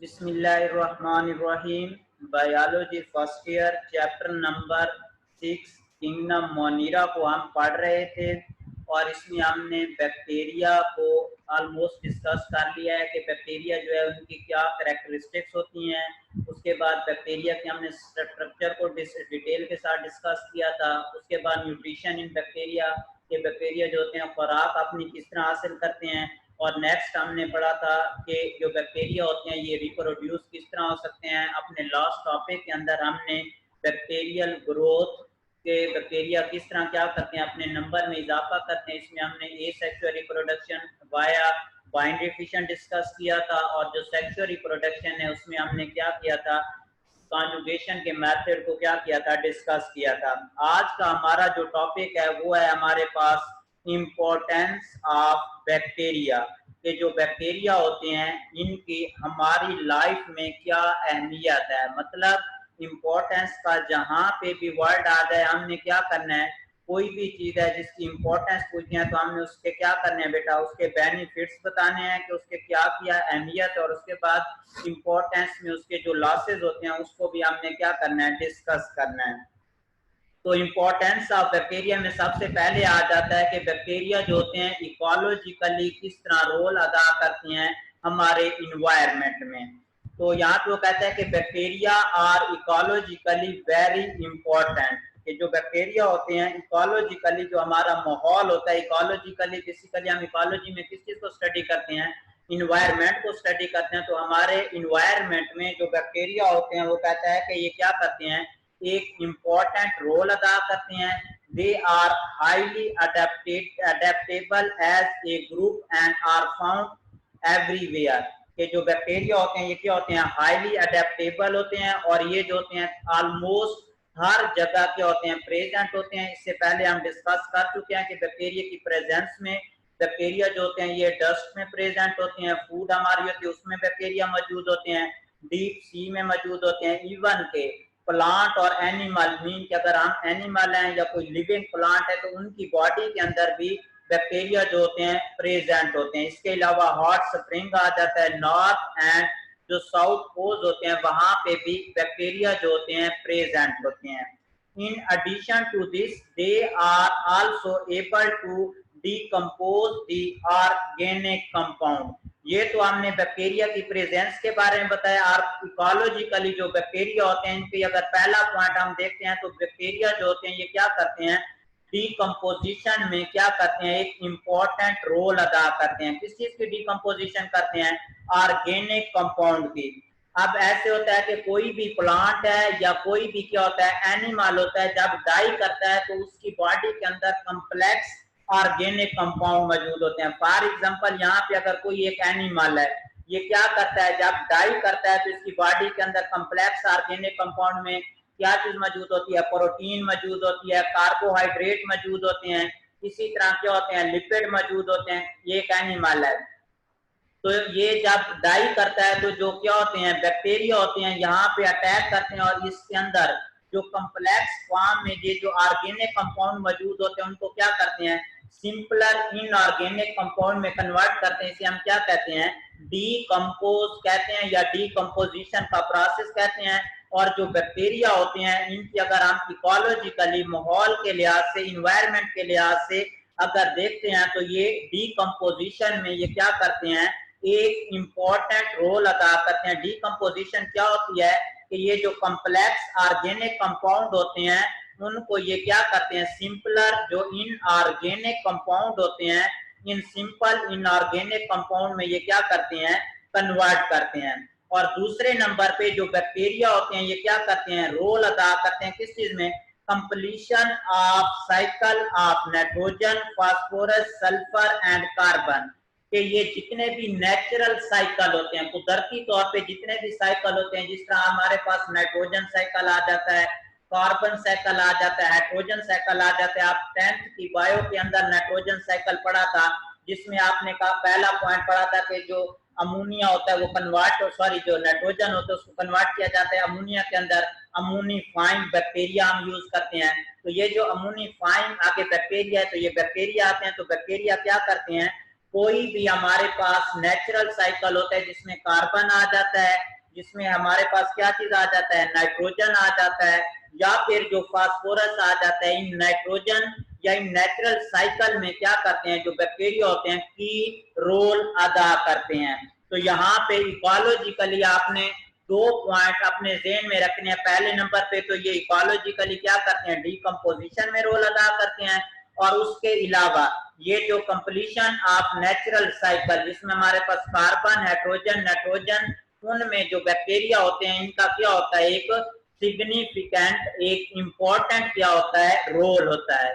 बिस्मिल्लाहिर्रहमानिर्रहीम। Biology first year chapter number 6 kingdom Monera को हम पढ़ रहे थे और इसमें हमने बैक्टीरिया को ऑलमोस्ट डिस्कस कर लिया है कि बैक्टीरिया जो है उनकी क्या कैरेक्टरिस्टिक्स होती हैं। उसके बाद बैक्टीरिया के हमने स्ट्रक्चर को डिटेल के साथ डिस्कस किया था। उसके बाद न्यूट्रिशन इन बैक्टीरिया के बैक्टीरिया जो होते हैं खुराक अपनी किस तरह हासिल करते हैं। और नेक्स्ट हमने पढ़ा था कि जो बैक्टीरिया होते हैं ये रिप्रोड्यूस किस तरह हो सकते हैं। अपने लास्ट टॉपिक के अंदर हमने बैक्टीरियल ग्रोथ के बैक्टीरिया किस तरह क्या करते हैं, अपने नंबर में इजाफा करते हैं। इसमें हमने asexual reproduction via binary fission discuss किया था और जो सेक्सुअल रिप्रोडक्शन है उसमें हमने क्या किया था, कॉन्जुगेशन के मेथड को क्या किया था, डिस्कस किया था। आज का हमारा जो टॉपिक है वो है हमारे पास इम्पोर्टेंस ऑफ बैक्टीरिया के जो बैक्टीरिया होते हैं इनकी हमारी लाइफ में क्या अहमियत है। मतलब इम्पोर्टेंस का जहां पे भी वर्ड आ जाए हमने क्या करना है, कोई भी चीज है जिसकी इम्पोर्टेंस पूछनी है तो हमने उसके क्या करने हैं बेटा, उसके बेनिफिट्स बताने हैं कि उसके क्या किया अहमियत, और उसके बाद इम्पोर्टेंस में उसके जो लॉसेज होते हैं उसको भी हमने क्या करना है, डिस्कस करना है। तो इम्पोर्टेंस ऑफ बैक्टीरिया में सबसे पहले आ जाता है कि बैक्टीरिया जो होते हैं इकोलॉजिकली किस तरह रोल अदा करते हैं हमारे इन्वायरमेंट में। तो यहाँ पे वो कहता है कि bacteria are ecologically very important, कि जो बैक्टीरिया होते हैं इकोलॉजिकली जो हमारा माहौल होता है, इकोलॉजिकली बेसिकली हम इकोलॉजी में किस चीज को स्टडी करते हैं, इन्वायरमेंट को स्टडी करते हैं। तो हमारे इन्वायरमेंट में जो बैक्टीरिया होते हैं वो कहता है कि ये क्या करते हैं, एक इम्पॉर्टेंट रोल अदा करते हैं। They are highly adaptable as a group and are found everywhere, के जो बैक्टीरिया होते हैं ये क्या होते हैं, हाईली अडेप्टेबल होते हैं और ये जो होते हैं ऑलमोस्ट हर जगह के होते हैं, प्रेजेंट होते हैं। इससे पहले हम डिस्कस कर चुके हैं कि बैक्टीरिया की प्रेजेंस में बैक्टीरिया जो होते हैं ये डस्ट में प्रेजेंट होते हैं, फूड हमारी होती है उसमें बैक्टीरिया मौजूद होते हैं, डीप सी में मौजूद होते हैं, इवन के प्लांट और एनिमल मीन कि अगर हम एनिमल हैं या कोई लिविंग प्लांट है तो उनकी बॉडी के अंदर भी बैक्टीरिया जो होते हैं प्रेजेंट होते हैं। इसके अलावा हॉट स्प्रिंग आ जाता है, नॉर्थ एंड जो साउथ पोल्स होते हैं वहां पे भी बैक्टीरिया जो होते हैं प्रेजेंट होते हैं। In addition to this, they are also able to decompose the organic compound. ये तो हमने बैक्टीरिया की प्रेजेंस के बारे में बताया। और इकोलॉजिकली जो बैक्टीरिया होते हैं इनकी अगर पहला पॉइंट हम देखते हैं तो बैक्टीरिया जो होते हैं ये क्या करते हैं, डीकम्पोजिशन में क्या करते हैं, एक इम्पॉर्टेंट रोल अदा करते हैं। किस चीज की डीकम्पोजिशन करते हैं, ऑर्गेनिक कंपाउंड की। अब ऐसे होता है कि कोई भी प्लांट है या कोई भी क्या होता है एनिमल होता है, जब डाई करता है तो उसकी बॉडी के अंदर कम्प्लेक्स ऑर्गेनिक कंपाउंड मौजूद होते हैं। फॉर एग्जांपल यहाँ पे अगर कोई एक एनिमल है ये क्या करता है, जब डाई करता है तो इसकी बॉडी के अंदर कम्प्लेक्स ऑर्गेनिक कंपाउंड में क्या चीज मौजूद होती है, प्रोटीन मौजूद होती है, कार्बोहाइड्रेट मौजूद होते हैं, इसी तरह क्या होते हैं, लिपिड मौजूद होते हैं। ये एक एनिमल है तो ये जब डाई करता है तो जो क्या होते हैं, बैक्टीरिया होते हैं यहाँ पे अटैक करते हैं और इसके अंदर जो कम्प्लेक्स फॉर्म में ये जो ऑर्गेनिक कंपाउंड मौजूद होते हैं उनको क्या करते हैं, सिंपलर इनऑर्गेनिक कंपाउंड में कन्वर्ट करते हैं। इसे हम क्या कहते हैं, डीकम्पोज कहते हैं या डीकम्पोजिशन का प्रोसेस कहते हैं। और जो बैक्टीरिया होते हैं इनकी अगर हम इकोलॉजिकली माहौल के लिहाज से, इन्वायरमेंट के लिहाज से अगर देखते हैं तो ये डीकम्पोजिशन में ये क्या करते हैं, एक इम्पॉर्टेंट रोल अदा करते हैं। डीकम्पोजिशन क्या होती है कि ये जो कम्प्लेक्स ऑर्गेनिक कंपाउंड होते हैं उनको ये क्या करते हैं, सिंपलर जो इनऑर्गेनिक कंपाउंड होते हैं इन सिंपल इनऑर्गेनिक कंपाउंड में ये क्या करते हैं, कन्वर्ट करते हैं। और दूसरे नंबर पे जो बैक्टीरिया होते हैं ये क्या करते हैं, रोल अदा करते हैं किस चीज में, completion of cycle of nitrogen, phosphorus, sulphur and carbon, कि ये जितने भी नेचुरल साइकिल होते हैं, कुदरती तौर पे जितने भी साइकिल होते हैं, जिस तरह हमारे पास नाइट्रोजन साइकिल आ जाता है, कार्बन साइकिल आ जाता है, हाइड्रोजन साइकिल आ जाता है। आप 10th की बायो के अंदर नाइट्रोजन साइकिल पढ़ा था जिसमें आपने कहा पहला पॉइंट पढ़ा था कि जो अमोनिया होता है वो कन्वर्ट, सॉरी जो नाइट्रोजन होता है उसको कन्वर्ट किया जाता है अमोनिया के अंदर, अमोनीफाइंग बैक्टीरिया हम यूज करते हैं। तो ये जो अमोनीफाइंग आगे बैक्टीरिया है तो ये बैक्टीरिया आते हैं, तो बैक्टीरिया क्या करते हैं, कोई भी हमारे पास नेचुरल साइकिल होता है जिसमें कार्बन आ जाता है, जिसमें हमारे पास क्या चीज आ जाता है, नाइट्रोजन आ जाता है, या फिर जो फास्फोरस आ जाता है, इन नाइट्रोजन या इन नेचुरल साइकिल में क्या करते हैं, जो बैक्टीरिया होते हैं की रोल अदा करते हैं। तो यहाँ पे इकोलॉजिकली आपने 2 पॉइंट अपने ज़हन में रखने हैं। पहले नंबर पे तो ये इकोलॉजिकली क्या करते हैं, डीकम्पोजिशन में रोल अदा करते हैं, और उसके अलावा ये जो कंप्लीशन ऑफ नेचुरल साइकिल जिसमें हमारे पास कार्बन, हाइड्रोजन, नाइट्रोजन, उनमें जो बैक्टीरिया होते हैं इनका क्या होता है, एक सिग्निफिकेंट, एक इंपॉर्टेंट क्या होता है, रोल होता है।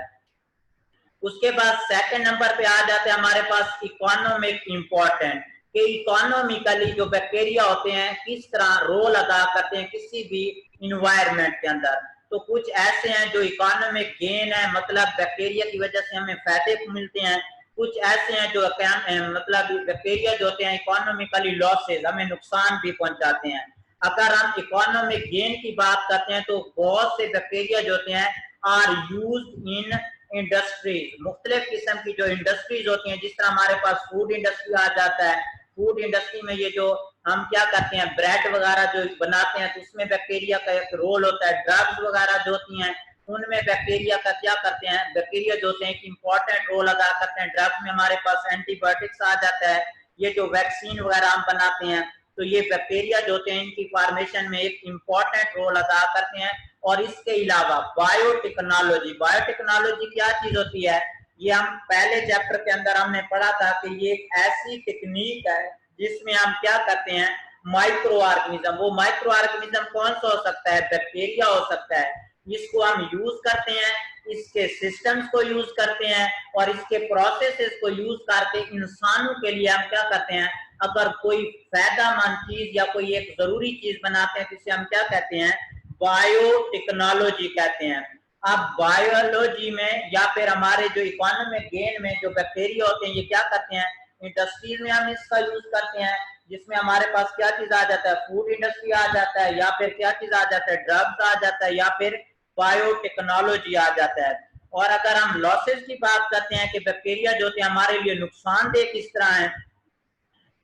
उसके बाद सेकंड नंबर पे आ जाते हैं हमारे पास इकोनॉमिक इंपॉर्टेंट, कि इकोनॉमिकली जो बैक्टीरिया होते हैं किस तरह रोल अदा करते हैं किसी भी इन्वायरमेंट के अंदर। तो कुछ ऐसे हैं जो इकोनॉमिक गेन है, मतलब बैक्टीरिया की वजह से हमें फायदे मिलते हैं। कुछ ऐसे हैं जो मतलब बैक्टीरिया जो होते हैं इकोनॉमिकली लॉसेज, हमें नुकसान भी पहुंचाते हैं। अगर हम इकोनॉमिक गेन की बात करते हैं तो बहुत से बैक्टीरिया जो होते हैं आर यूज्ड इन इंडस्ट्रीज, मुख्तलिफ किस्म की जो इंडस्ट्रीज होती हैं, जिस तरह हमारे पास फूड इंडस्ट्री आ जाता है, फूड इंडस्ट्री में ये जो हम क्या करते हैं, ब्रेड वगैरह जो बनाते हैं तो उसमें बैक्टीरिया का एक रोल होता है। ड्रग्स वगैरह जो होती हैं उनमें बैक्टीरिया का क्या करते हैं, बैक्टीरिया जो होते हैं एक इंपॉर्टेंट रोल अदा करते हैं। ड्रग्स में हमारे पास एंटीबायोटिक्स आ जाता है, ये जो वैक्सीन वगैरह हम बनाते हैं तो ये बैक्टीरिया जो होते हैं इनकी फॉर्मेशन में एक इंपॉर्टेंट रोल अदा करते हैं। और इसके अलावा बायोटेक्नोलॉजी, बायोटेक्नोलॉजी क्या चीज होती है, ये हम पहले चैप्टर के अंदर हमने पढ़ा था कि ये एक ऐसी टेक्निक है जिसमें हम क्या करते हैं, माइक्रो ऑर्गेनिज्म, वो माइक्रो ऑर्गेनिज्म कौन सा हो सकता है, बैक्टीरिया हो सकता है, इसको हम यूज करते हैं, इसके सिस्टम्स को यूज करते हैं और इसके प्रोसेसेस को यूज करके इंसानों के लिए हम क्या करते हैं, अगर कोई फायदेमंद चीज या कोई एक जरूरी चीज बनाते हैं तो इसे हम क्या कहते हैं, बायोटेक्नोलॉजी कहते हैं। अब बायोलॉजी में या फिर हमारे जो इकोनॉमिक गेन में जो बैक्टीरिया होते हैं ये क्या करते हैं, इंडस्ट्रीज में हम इसका यूज करते हैं, जिसमें हमारे पास क्या चीज आ जाता है, फूड इंडस्ट्री आ जाता है, या फिर क्या चीज आ जाता है, ड्रग्स आ जाता है, या फिर बायोटेक्नोलॉजी आ जाता है। और अगर हम लॉसेस की बात करते हैं कि बैक्टीरिया जो होते हैं हमारे लिए नुकसानदेह किस तरह है,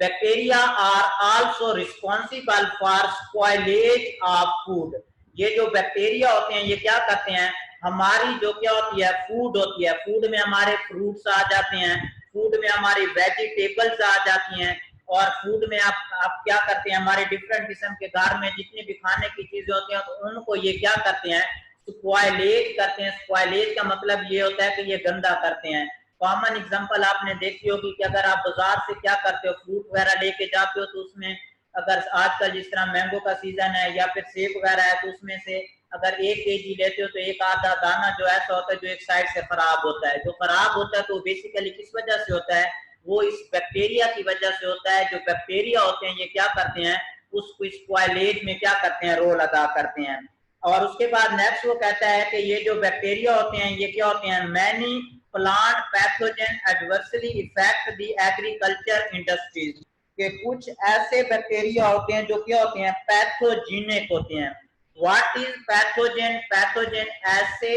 bacteria are also responsible for spoilage of food, ये जो बैक्टीरिया होते हैं ये क्या करते हैं, हमारी जो क्या होती है, फूड होती है, फूड में हमारे फ्रूट्स आ जाते हैं, फूड में हमारी वेजिटेबल्स आ जाती हैं, और फूड में आप क्या करते हैं, हमारे डिफरेंट किस्म के घर में जितनी भी खाने की चीजें होती हैं तो उनको ये क्या करते हैं, स्पॉइलेज करते हैं। स्पॉइलेज का मतलब ये होता है कि ये गंदा करते हैं। कॉमन एग्जांपल आपने देखी होगी कि अगर आप बाजार से क्या करते हो, फ्रूट वगैरह लेके जाते हो तो उसमें अगर आजकल जिस तरह मैंगो का सीजन है या फिर सेब वगैरह है तो उसमें से अगर 1 केजी लेते हो तो एक आधा दाना जो ऐसा होता है जो एक साइड से खराब होता है, जो खराब होता है तो बेसिकली किस वजह से होता है, वो इस बैक्टीरिया की वजह से होता है। जो बैक्टीरिया होते हैं ये क्या करते हैं, उसको स्पॉइलेज में क्या करते हैं, रोल अदा करते हैं। और उसके बाद नेक्स्ट वो कहता है कि ये जो बैक्टीरिया होते हैं ये क्या होते हैं, many plant pathogen adversely effect the agriculture industries, के कुछ ऐसे बैक्टीरिया होते हैं जो क्या होते हैं, पैथोजेनिक होते हैं। व्हाट इज पैथोजन, पैथोजन ऐसे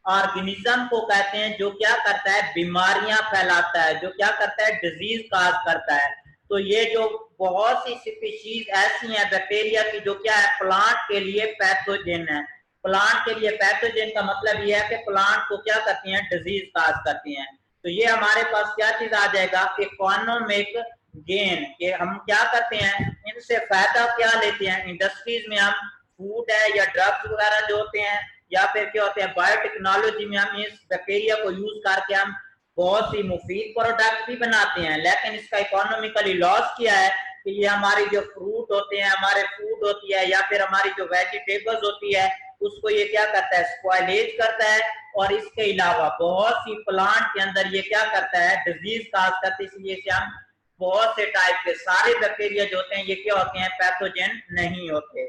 ऑर्गेनिज्म को कहते हैं जो क्या करता है, बीमारियां फैलाता है, जो क्या करता है, डिजीज काज करता है। तो ये जो बहुत सी स्पीशीज ऐसी हैं बैक्टीरिया की जो क्या है, प्लांट के लिए पैथोजन है। प्लांट के लिए पैथोजन का मतलब ये है कि प्लांट को क्या करती हैं, डिजीज काज करती हैं। तो ये हमारे पास क्या चीज आ जाएगा, इकोनॉमिक गेन, के हम क्या करते हैं, इनसे फायदा क्या लेते हैं, इंडस्ट्रीज में हम फूड है या ड्रग्स वगैरह जो होते हैं, या फिर क्या होते हैं, बायोटेक्नोलॉजी में हम इस बैक्टीरिया को यूज करके हम बहुत सी मुफीद प्रोडक्ट भी बनाते हैं। लेकिन इसका इकोनॉमिकली लॉस क्या है कि ये हमारी जो फ्रूट होते हैं, हमारे फूड होती है, या फिर हमारी जो वेजिटेबल्स होती है उसको ये क्या करता है, स्पॉइलेज करता है। और इसके अलावा बहुत सी प्लांट के अंदर ये क्या करता है, डिजीज काज करता है। इसलिए इसे हम बहुत से टाइप के सारे बैक्टीरिया जो होते हैं ये क्या होते हैं, पैथोजन नहीं होते।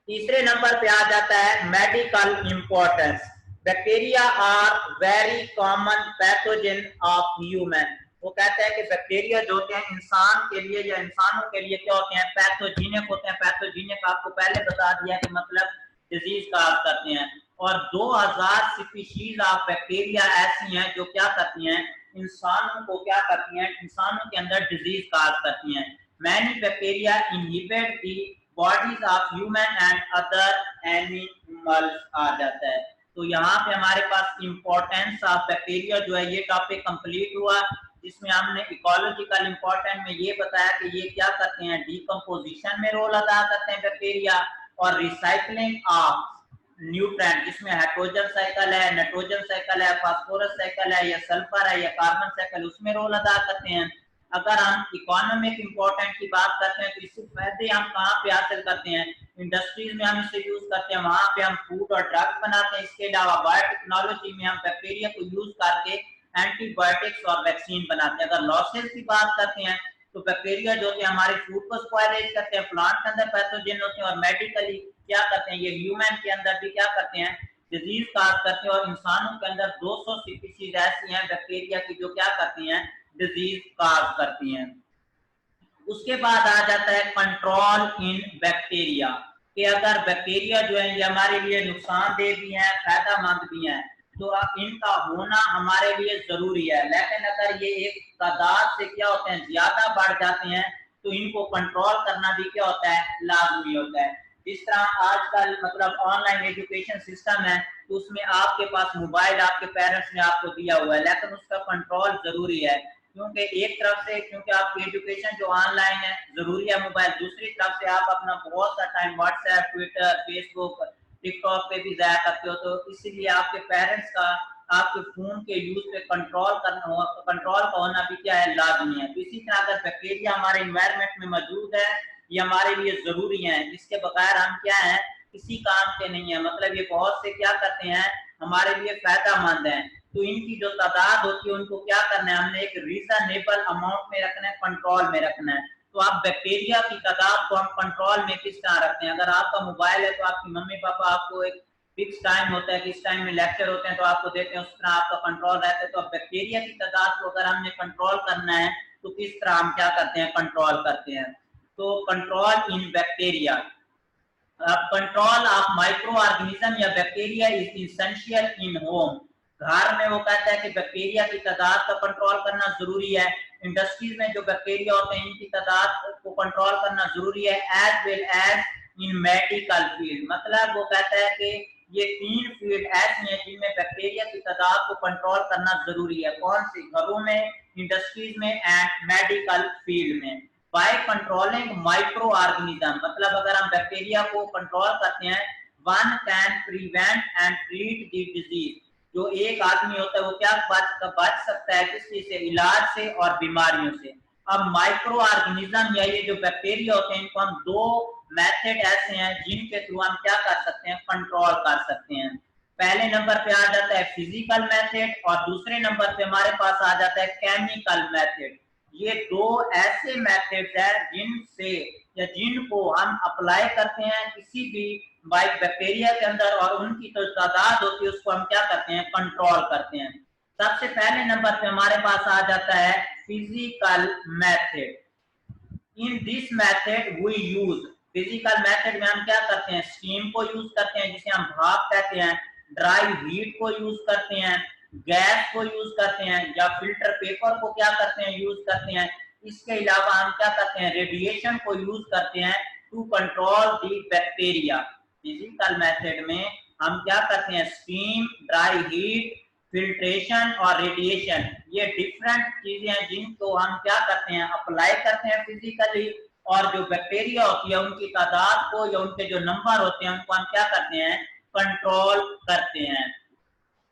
तीसरे नंबर पे आ जाता है medical importance, bacteria are very common pathogen of human. वो कहता है कि बैक्टीरिया जो होते हैं इंसान के लिए या इंसानों के लिए क्या होते हैं, पैथोजेनिक होते हैं। पैथोजेनिक आपको पहले बता दिया कि मतलब डिजीज काज करते हैं। और 2000 स्पीशीज ऑफ बैक्टीरिया ऐसी हैं जो क्या करती हैं, इंसानों को क्या करती हैं, इंसानों के अंदर डिजीज काज करती हैं। Many bacteria inhibit the bodies of human and other animals आ जाता है। तो यहाँ पे हमारे पास इंपॉर्टेंस ऑफ बैक्टीरिया जो है ये टॉपिक कंप्लीट हुआ, जिसमें हमने इकोलॉजिकल इंपॉर्टेंट में ये बताया कि ये क्या करते हैं, डिकम्पोजिशन में रोल अदा करते हैं बैक्टीरिया, और रिसाइकलिंग ऑफ न्यूट्रेंट जिसमें हाइड्रोजन साइकिल है, नाइट्रोजन साइकिल है, फास्फोरस साइकिल है, या सल्फर है, या कार्बन साइकिल, उसमें रोल अदा करते हैं। अगर हम इकोनॉमिक इंपॉर्टेंट की बात करते हैं तो इससे फायदे हम कहाँ पे हासिल करते हैं, इंडस्ट्रीज में हम इसे यूज करते हैं, वहां पे हम फूड और ड्रग्स बनाते हैं। इसके अलावा बायोटेक्नोलॉजी में हम बैक्टीरिया को यूज करके एंटीबायोटिक्स और वैक्सीन बनाते हैं। अगर लॉसेस की बात करते हैं तो बैक्टीरिया जो कि हमारे फूड को स्पॉइलेज करते हैं, प्लांट के अंदर पैथोजन होते हैं, और मेडिकली क्या करते हैं, ये ह्यूमन के अंदर भी क्या करते हैं, डिजीज काज करते हैं। और इंसानों के अंदर 200 स्पीशीज ऐसी हैं बैक्टीरिया की जो क्या करती हैं, डिजीज काज करती हैं। उसके बाद आ जाता है कंट्रोल इन बैक्टीरिया, कि अगर बैक्टीरिया जो है ये हमारे लिए नुकसानदेह भी हैं, फायदेमंद भी हैं, तो इनका होना हमारे लिए जरूरी है। लेकिन अगर ये एक तादाद से क्या होते हैं, ज्यादा बढ़ जाते हैं, तो इनको कंट्रोल करना भी क्या होता है, लाजमी होता है। जिस तरह आजकल मतलब ऑनलाइन एजुकेशन सिस्टम है, तो उसमें आपके पास मोबाइल आपके पेरेंट्स ने आपको दिया हुआ है, लेकिन उसका कंट्रोल जरूरी है। क्योंकि एक तरफ से क्योंकि आपकी एजुकेशन जो ऑनलाइन है जरूरी है मोबाइल, दूसरी तरफ से आप अपना बहुत सा time WhatsApp, Twitter, Facebook, TikTok पे भी जाया करते हो, तो इसीलिए आपके पेरेंट्स का आपके फोन के यूज पे कंट्रोल का होना भी क्या है, लाजमी है। तो इसी तरह अगर बैक्टीरिया हमारे इन्वायरमेंट में मौजूद है, ये हमारे लिए जरूरी है, इसके बगैर हम क्या है, किसी काम के नहीं है। मतलब ये बहुत से क्या करते हैं, हमारे लिए फायदेमंद है, तो इनकी जो तादाद होती है उनको क्या करना है, हमने एक रीजनेबल अमाउंट में रखना है, कंट्रोल में रखना है। तो आप बैक्टीरिया की तादाद को हम कंट्रोल में किस तरह रखते हैं, अगर आपका मोबाइल है तो आपकी मम्मी पापा आपको एक फिक्स टाइम होता है कि इस टाइम में लेक्चर होते हैं तो आपको देते हैं, उस तरह आपका कंट्रोल रहता है। तो बैक्टीरिया की तादाद को अगर हमने कंट्रोल करना है तो किस तरह हम क्या करते हैं, कंट्रोल करते हैं। तो control in bacteria, control of microorganism या bacteria is essential in home. घर में वो कहता है कि बैक्टीरिया की तादाद का कंट्रोल करना जरूरी है। इंडस्ट्रीज में जो बैक्टीरिया होते हैं इनकी तादाद को कंट्रोल करना जरूरी है, as well as in medical field. मतलब वो कहता है कि ये 3 फील्ड ऐसी हैं जिनमें बैक्टीरिया की तादाद को कंट्रोल करना जरूरी है। कौन सी, घरों में, इंडस्ट्रीज में एंड मेडिकल फील्ड में। बाय कंट्रोलिंग माइक्रो ऑर्गेनिज्म, मतलब अगर हम बैक्टीरिया को कंट्रोल करते हैं, one can prevent and treat the disease. जो एक आदमी होता है वो क्या बच सकता है, किस चीज से, इलाज से और बीमारियों से। अब माइक्रो ऑर्गेनिज्म या ये जो बैक्टीरिया होते हैं इनको हम 2 मेथड ऐसे हैं जिनके थ्रू हम क्या कर सकते हैं, कंट्रोल कर सकते हैं। पहले नंबर पे आ जाता है फिजिकल मेथड, और दूसरे नंबर पे हमारे पास आ जाता है केमिकल मेथड। ये 2 ऐसे मेथड्स हैं जिनसे या जिनको हम अप्लाई करते हैं किसी भी बैक्टीरिया के अंदर, और उनकी जो तादाद होती है उसको हम क्या करते हैं, कंट्रोल करते हैं। सबसे पहले नंबर पे हमारे पास आ जाता है physical method. In this method we use, physical method में हम क्या करते हैं, स्टीम को यूज करते हैं जिसे हम भाप कहते हैं, ड्राई हीट को यूज करते हैं, गैस को यूज करते हैं, या फिल्टर पेपर को क्या करते हैं, यूज करते हैं। इसके अलावा हम क्या करते हैं, रेडिएशन को यूज करते हैं to control the bacteria. Physical method में हम क्या करते हैं, स्टीम, ड्राई हीट, फिल्ट्रेशन और रेडिएशन, ये डिफरेंट चीजें हैं जिनको हम क्या करते हैं, अप्लाई करते हैं फिजिकली। और जो बैक्टीरिया होती है उनकी तादाद को या उनके जो नंबर होते हैं उनको हम क्या करते हैं, कंट्रोल करते हैं।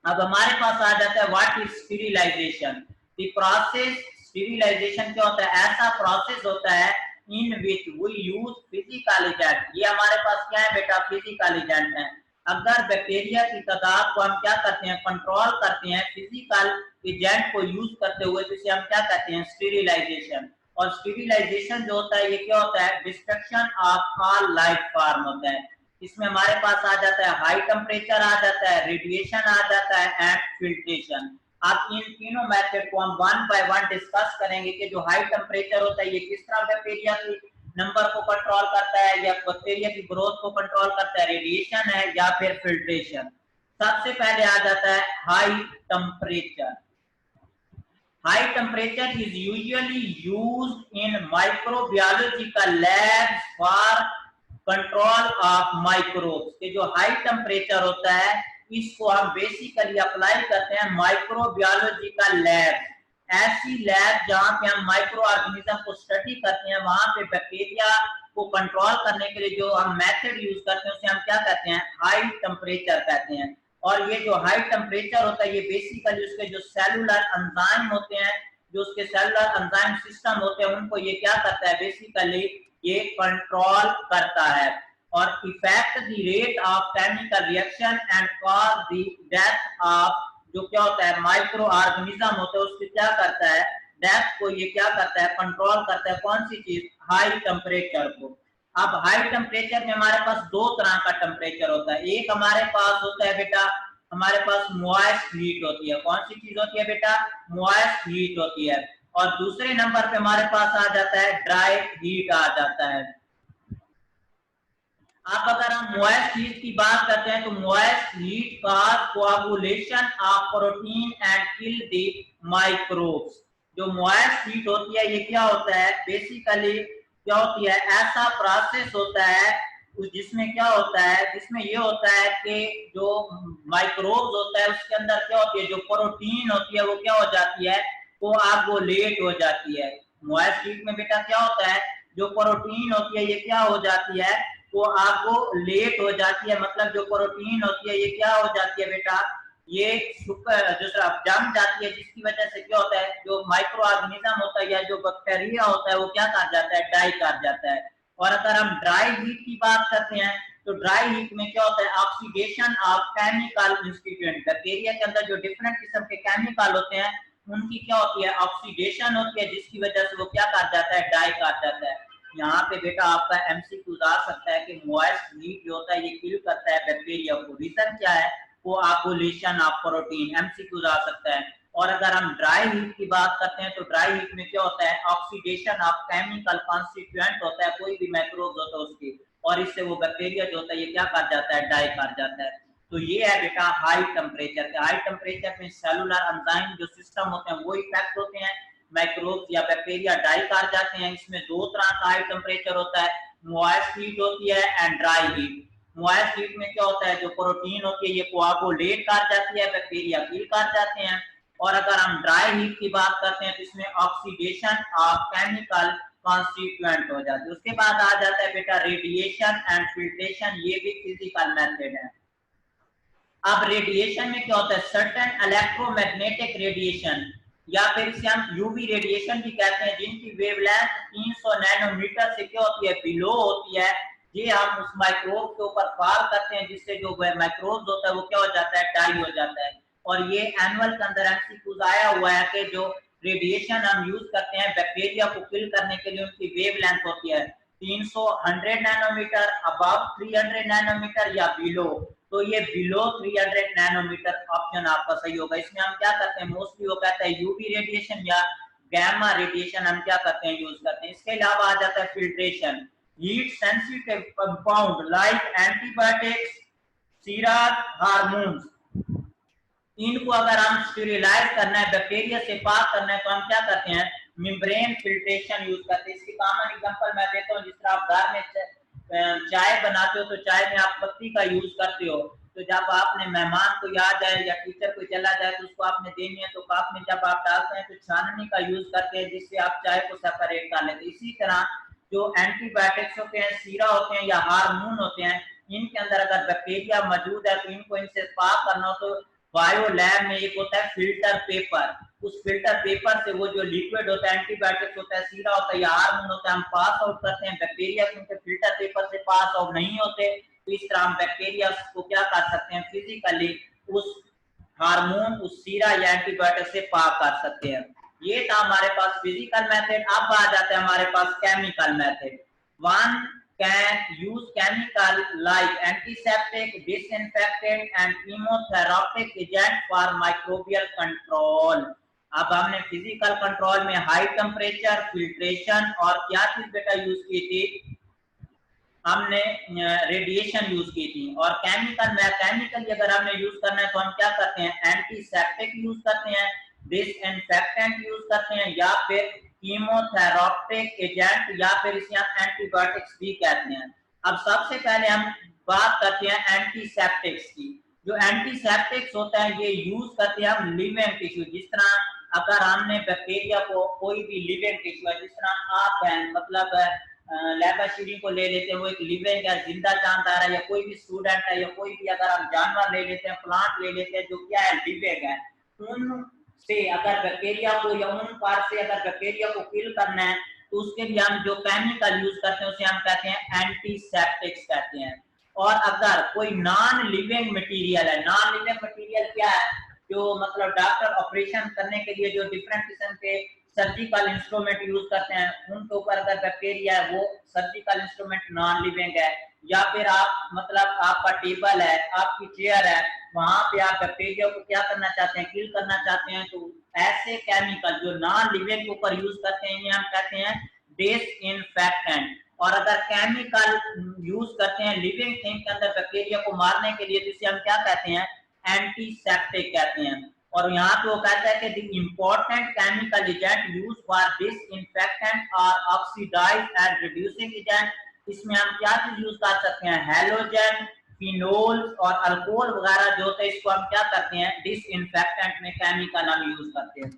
अब हमारे पास आ जाता है what is sterilization. The process, sterilization क्या होता है, ऐसा प्रोसेस होता है in which we use physical agent. ये हमारे पास क्या है बेटा, फिजिकल एजेंट है। अगर बैक्टीरिया की तादाद को हम क्या करते हैं, कंट्रोल करते हैं फिजिकल एजेंट को यूज करते हुए, तो इसे हम क्या कहते हैं, स्टीरिलाइजेशन। और स्टीरिलाइजेशन जो होता है ये क्या होता है, destruction of all life form होता है। इसमें हमारे पास आ जाता है हाई टेम्परेचर आ जाता है, रेडिएशन आ जाता है एंड फिल्ट्रेशन। अब इन तीनों मेथड को हम 1 बाय 1 डिस्कस करेंगे कि जो हाई टेम्परेचर होता है ये किस तरह बैक्टीरिया की नंबर को कंट्रोल करता है, या बैक्टीरिया की ग्रोथ को कंट्रोल करता है, रेडिएशन है या फिर फिल्ट्रेशन। सबसे पहले आ जाता है high temperature. High temperature is usually used in microbiological labs for control of microbes। कि जो हाई टेम्परेचर होता है इसको हम बेसिकली अप्लाई करते हैं माइक्रोबियोलॉजिकल लैब, ऐसी लैब जहां पे हम माइक्रो ऑर्गेनिज्म को स्टडी करते हैं, वहां पे बैक्टीरिया को कंट्रोल करने के लिए जो हम मेथड यूज करते हैं उसे हम क्या कहते हैं, हाई टेम्परेचर कहते हैं। और ये जो हाई टेम्परेचर होता है ये बेसिकली उसके जो सेलुलर एंजाइम होते हैं, जो उसके सेलुलर एंजाइम सिस्टम होते हैं, उनको ये क्या करता है, बेसिकली ये कंट्रोल करता है। और effect the rate of chemical reaction and cause the death of जो क्या होता है माइक्रो ऑर्गेनिज्म होता है, उसको क्या करता है, डेथ को ये क्या करता है, कंट्रोल करता है। कौन सी चीज, हाई टेम्परेचर को। अब हाई टेम्परेचर में हमारे पास दो तरह का टेम्परेचर होता है। एक हमारे पास होता है बेटा, हमारे पास मॉइस्ट हीट होती है। कौन सी चीज होती है बेटा, मॉइस्ट हीट होती है। और दूसरे नंबर पे हमारे पास आ जाता है ड्राई हीट आ जाता है। अब अगर हम मॉइस्ट हीट की बात करते हैं तो मॉइस्ट हीट का coagulation of protein and kill the microbes. जो मॉइस्ट हीट होती है ये क्या होता है, बेसिकली क्या होती है, ऐसा प्रोसेस होता है जिसमें क्या होता है, जिसमें ये होता है कि जो माइक्रोब्स होता है उसके अंदर क्या होती है, जो प्रोटीन होती है वो क्या हो जाती है, वो आगोलेट हो जाती है। मॉइस्ट हीट में बेटा क्या होता है, जो प्रोटीन होती है ये क्या हो जाती है, वो आपको लेट हो जाती है। मतलब जो प्रोटीन होती है ये क्या हो जाती है बेटा, ये दूसरा जम जाती है, जिसकी वजह से क्या होता है, जो माइक्रो ऑर्गेनिज्म होता है या जो बैक्टीरिया होता है वो क्या कर जाता है, डाई कर जाता है। और अगर हम ड्राई हीट की बात करते हैं तो ड्राई हीट में क्या होता है, ऑक्सीडेशन ऑफ केमिकल इंस्टीट्यूएंट। बैक्टीरिया के अंदर जो डिफरेंट किस्म के केमिकल होते हैं उनकी क्या होती है, ऑक्सीडेशन होती है, जिसकी वजह से वो क्या कर जाता है, डाई कर जाता है। यहाँ पे बेटा आपका एमसीक्यू आ सकता है कि मॉइस्ट हीट जो होता है ये किल करता है बैक्टीरिया को। रीजन क्या है, वो आकुलेशन ऑफ प्रोटीन, एमसीक्यू आ सकता है। और अगर हम ड्राई हीट की बात करते हैं तो ड्राई हीट में क्या होता है, ऑक्सीडेशन ऑफ केमिकल कॉन्स्टिट्यूएंट होता है, कोई भी माइक्रोब्स होता है उसकी, और इससे वो बैक्टीरिया जो होता है ये क्या कर जाता है, डाई कर जाता है। तो ये है बेटा हाई टेम्परेचर। हाई टेम्परेचर में सेलुलर एंजाइम जो सिस्टम होते हैं वो इफेक्ट होते हैं, माइक्रोब्स या बैक्टीरिया डाई कर जाते हैं। इसमें दो तरह का हाई टेम्परेचर होता है, मॉइस्ट हीट होती है and dry heat. Moist heat में क्या होता है, जो प्रोटीन होती है ये कोआगुलेट कर जाती है, बैक्टीरिया किल कर जाते हैं। और अगर हम ड्राई हीट की बात करते हैं तो इसमें ऑक्सीडेशन ऑफ केमिकल कॉन्स्टिट्यूएंट हो जाती है। उसके बाद आ जाता है बेटा रेडिएशन एंड फिल्ट्रेशन, ये भी फिजिकल मेथड है। अब रेडिएशन में क्या होता है, सर्टेन इलेक्ट्रोमैग्नेटिक रेडिएशन या फिर इसे हम यूवी रेडिएशन भी कहते हैं, जिनकी वेवलेंथ 300 नैनोमीटर से क्या होती है, बिलो होती है। ये हम उस माइक्रोब के ऊपर फॉल करते हैं, जिससे जो माइक्रोब होता है वो क्या हो जाता है, डाई हो जाता है। और ये एनुअल के अंदर एमसीक्यूज आया हुआ है कि जो रेडिएशन हम यूज करते हैं बैक्टीरिया को किल करने के लिए, उनकी वेवलेंथ होती है 300 100 नैनोमीटर, अबव 300 नैनोमीटर या बिलो। तो ये बिलो 300 नैनोमीटर ऑप्शन आपका सही होगा। इसमें हम क्या करते हैं, मोस्टली वो कहता है यूवी रेडिएशन या गैमा रेडिएशन हम क्या करते हैं, यूज करते हैं। इसके अलावा आ जाता है filtration. Heat sensitive compound like antibiotics, syrup, hormones, इनको अगर हम स्टेरिलाइज करना है, बैक्टीरिया से पाक करना है, तो हम क्या करते हैं, मेम्ब्रेन फिल्ट्रेशन यूज करते हैं। इसकी कॉमन एग्जांपल मैं देता हूँ, जिस तरह आप घर में चाय बनाते हो तो चाय में आप पत्ती का यूज करते हो। तो जब आपने मेहमान को याद आए या टीचर को चला जाए तो उसको आपने देनी है, तो कप में जब आप डालते हैं तो छाननी का यूज करते हैं, जिससे आप चाय को सेपरेट कर लेते हैं। इसी तरह जो एंटीबायोटिक्स होते हैं, सीरा होते हैं या हार्मोन होते हैं, इनके अंदर अगर बैक्टीरिया मौजूद है तो इनको इनसे पाक करना हो तो बायो लैब में एक होता है फिल्टर पेपर। उस फिल्टर पेपर से वो जो लिक्विड होता है, एंटीबायोटिक्स होता है, सीरा होता है या हार्मोन होता है, हम पास आउट करते हैं। बैक्टीरिया क्योंकि फिल्टर पेपर से पास आउट नहीं होते, तो इस तरह हम बैक्टीरिया को क्या कर सकते हैं, फिजिकली उस हार्मोन, उस सीरा या एंटीबायोटिक से पाक कर सकते हैं। ये था हमारे पास फिजिकल मेथड। अब आ जाता है हमारे पास chemical method. One can use chemical like antiseptic, disinfectant and chemotherapeutic agent for microbial control। अब हमने फिजिकल कंट्रोल में हाई टेम्परेचर, फिल्ट्रेशन और क्या चीज बेटा यूज की थी, हमने रेडिएशन यूज की थी। और केमिकली अगर हमने यूज करना है तो हम क्या करते हैं, एंटीसेप्टिक यूज करते हैं, डिसइंफेक्टेंट यूज करते हैं या फिर कीमोथेरापिक एजेंट या फिर इसे हम एंटीबायोटिक्स भी कहते हैं। अब सबसे पहले हम बात करते हैं एंटीसेप्टिक्स की। जो एंटीसेप्टिक्स होता है ये यूज करते हैं हम लिविंग टिश्यू, जिस तरह अगर हमने बैक्टीरिया को कोई भी लिविंग टिश्यू है, जिस तरह आप हैं मतलब लेबोरेटरी को ले लेते हैं, वो एक लिविंग है, जिंदा जानदार है, या कोई भी स्टूडेंट है, या कोई भी अगर हम जानवर ले लेते हैं, प्लांट ले लेते हैं जो क्या है लिविंग है, उन से अगर बैक्टीरिया को या उन पार्ट से अगर बैक्टीरिया को किल करना है तो उसके लिए हम जो केमिकल यूज करते हैं उसे हम कहते हैं एंटीसेप्टिक्स कहते हैं। और अगर कोई नॉन लिविंग मटेरियल है, नॉन लिविंग मटेरियल क्या है, जो मतलब डॉक्टर ऑपरेशन करने के लिए जो डिफरेंट किस्म के सर्जिकल इंस्ट्रूमेंट यूज करते हैं, उनके ऊपर अगर बैक्टीरिया है वो सर्जिकल इंस्ट्रूमेंट नॉन लिविंग है। या फिर आप मतलब आपका टेबल है, आपकी चेयर है, वहां पे आप बैक्टीरिया को क्या करना चाहते हैं, किल करना चाहते हैं, तो ऐसे केमिकल जो नॉन लिविंग के ऊपर यूज करते हैं ये हम कहते हैं डिसइंफेक्टेंट। और अगर केमिकल यूज करते हैं लिविंग थिंग के अंदर बैक्टीरिया को मारने के लिए, जिसे हम क्या कहते हैं एंटीसेप्टिक कहते हैं। और यहाँ पे वो कहता है कि the important chemical agent use for disinfectant और ऑक्सीडाइज एंड रिड्यूसिंग एजेंट, इसमें हम क्या चीज यूज कर सकते हैं, हेलोजन, फिनोल और अल्कोहल वगैरह जो होते हैं इसको हम क्या करते हैं डिसइंफेक्टेंट में केमिकल हम यूज करते हैं।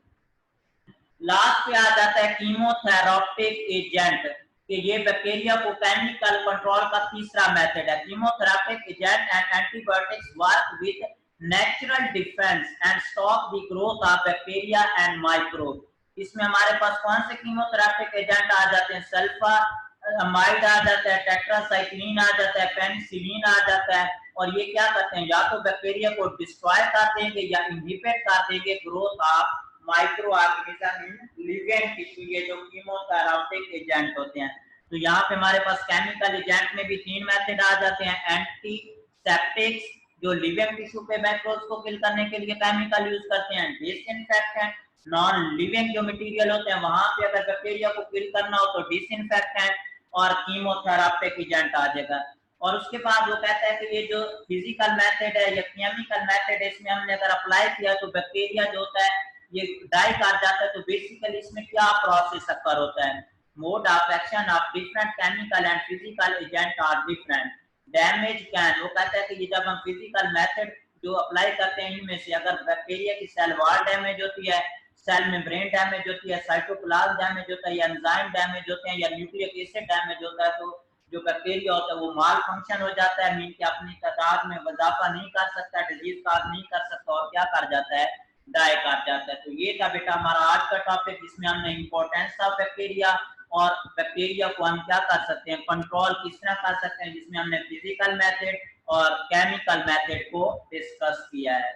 लास्ट पे आ जाता है कीमोथेरापिक एजेंट, कि ये बैक्टीरिया को केमिकल कंट्रोल का तीसरा मेथड है। Chemotherapeutic agent and antibiotics work with natural defence and stop the growth of bacteria and microbe. इसमें हमारे पास कौन से कीमोथेरापिक एजेंट आ जाते हैं, सल्फामाइड आ जाता है, टेट्रासाइक्लिन आ जाता है, पेनिसिलिन आ जाता है। और ये क्या करते हैं, या तो बैक्टीरिया को डिस्ट्रॉय कर देंगे या इनहिबिट कर देंगे growth of micro organism in living tissue, ये जो कीमोथेरापिक एजेंट होते हैं। तो यहाँ पे हमारे पास केमिकल एजेंट में भी तीन मेथड आ जाते हैं, एंटीसेप्टिक्स जो लिविंग टिश्यू पे माइक्रोब्स को किल करने के लिए केमिकल यूज करते हैं, डिसइंफेक्टेंट नॉन लिविंग जो मटेरियल होते हैं वहां पे अगर बैक्टीरिया को किल करना हो तो डिसइंफेक्टेंट, और कीमोथेरापिक एजेंट आ जाएगा। और उसके बाद वो कहता है कि ये जो फिजिकल मेथड है या केमिकल मेथड है, इसमें हमने अगर अप्लाई किया तो बैक्टीरिया जो होता है ये डाई कर जाता है। तो बेसिकली इसमें क्या प्रोसेस अकर होता है, mode of action of different chemical and physical agent are different, damage can, वो कहता है कि ये जब हम फिजिकल मेथड जो अप्लाई करते हैं इनमें से अगर बैक्टीरिया की सेल वॉल डैमेज होती है, सेल मेम्ब्रेन डैमेज होती है, साइटोप्लाज्म डैमेज होता है, या एंजाइम डैमेज होते हैं, या न्यूक्लिक एसिड डैमेज होता है, तो जो बैक्टीरिया होता है वो माल फंक्शन हो जाता है, मीन कि अपनी तादाद में इजाफा नहीं कर सकता, डिजीज काज नहीं कर सकता, और क्या कर जाता है डाई कर जाता है। तो ये था बेटा हमारा आज का टॉपिक, जिसमें हमने इंपॉर्टेंस ऑफ बैक्टीरिया और बैक्टीरिया को हम क्या कर सकते हैं कंट्रोल किस तरह कर सकते हैं, जिसमें हमने फिजिकल मेथड और केमिकल मेथड को डिस्कस किया है।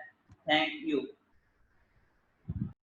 Thank you.